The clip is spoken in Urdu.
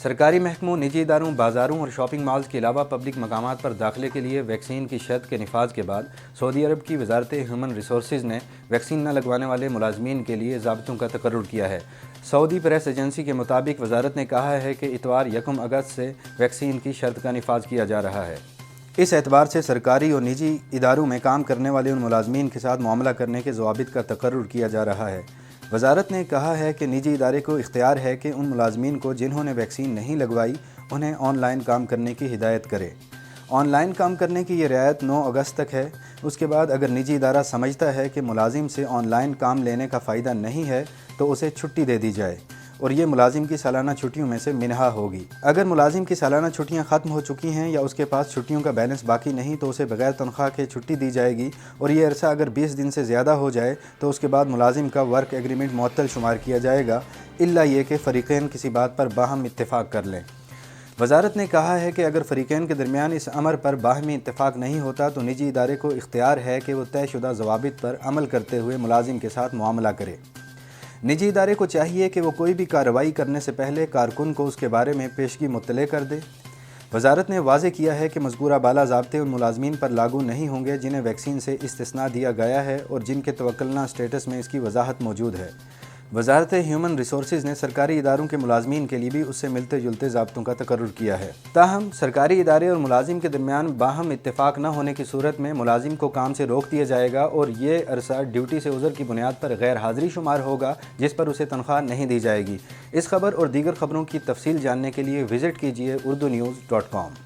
سرکاری محکموں، نجی اداروں، بازاروں اور شاپنگ مالز کے علاوہ پبلک مقامات پر داخلے کے لیے ویکسین کی شرط کے نفاذ کے بعد سعودی عرب کی وزارت ہیومن ریسورسز نے ویکسین نہ لگوانے والے ملازمین کے لیے ضابطوں کا تقرر کیا ہے۔ سعودی پریس ایجنسی کے مطابق وزارت نے کہا ہے کہ اتوار 1 اگست سے ویکسین کی شرط کا نفاذ کیا جا رہا ہے۔ اس اعتبار سے سرکاری اور نجی اداروں میں کام کرنے والے ان ملازمین کے ساتھ معاملہ کرنے کے ضوابط کا تقرر کیا جا رہا ہے۔ وزارت نے کہا ہے کہ نجی ادارے کو اختیار ہے کہ ان ملازمین کو جنہوں نے ویکسین نہیں لگوائی انہیں آن لائن کام کرنے کی ہدایت کرے۔ آن لائن کام کرنے کی یہ رعایت 9 اگست تک ہے۔ اس کے بعد اگر نجی ادارہ سمجھتا ہے کہ ملازم سے آن لائن کام لینے کا فائدہ نہیں ہے تو اسے چھٹی دے دی جائے اور یہ ملازم کی سالانہ چھٹیوں میں سے منہا ہوگی۔ اگر ملازم کی سالانہ چھٹیاں ختم ہو چکی ہیں یا اس کے پاس چھٹیوں کا بیلنس باقی نہیں تو اسے بغیر تنخواہ کے چھٹی دی جائے گی، اور یہ عرصہ اگر 20 دن سے زیادہ ہو جائے تو اس کے بعد ملازم کا ورک ایگریمنٹ معطل شمار کیا جائے گا، الا یہ کہ فریقین کسی بات پر باہم اتفاق کر لیں۔ وزارت نے کہا ہے کہ اگر فریقین کے درمیان اس امر پر باہمی اتفاق نہیں ہوتا تو نجی ادارے کو اختیار ہے کہ وہ طے شدہ ضوابط پر عمل کرتے ہوئے ملازم کے ساتھ معاملہ کرے۔ نجی ادارے کو چاہیے کہ وہ کوئی بھی کارروائی کرنے سے پہلے کارکن کو اس کے بارے میں پیشگی مطلع کر دے۔ وزارت نے واضح کیا ہے کہ مذکورہ بالا ضابطے ان ملازمین پر لاگو نہیں ہوں گے جنہیں ویکسین سے استثناء دیا گیا ہے اور جن کے توکلنہ اسٹیٹس میں اس کی وضاحت موجود ہے۔ وزارت ہیومن ریسورسز نے سرکاری اداروں کے ملازمین کے لیے بھی اس سے ملتے جلتے ضابطوں کا تقرر کیا ہے۔ تاہم سرکاری ادارے اور ملازم کے درمیان باہم اتفاق نہ ہونے کی صورت میں ملازم کو کام سے روک دیا جائے گا اور یہ عرصہ ڈیوٹی سے عذر کی بنیاد پر غیر حاضری شمار ہوگا جس پر اسے تنخواہ نہیں دی جائے گی۔ اس خبر اور دیگر خبروں کی تفصیل جاننے کے لیے وزٹ کیجیے urdunews.com۔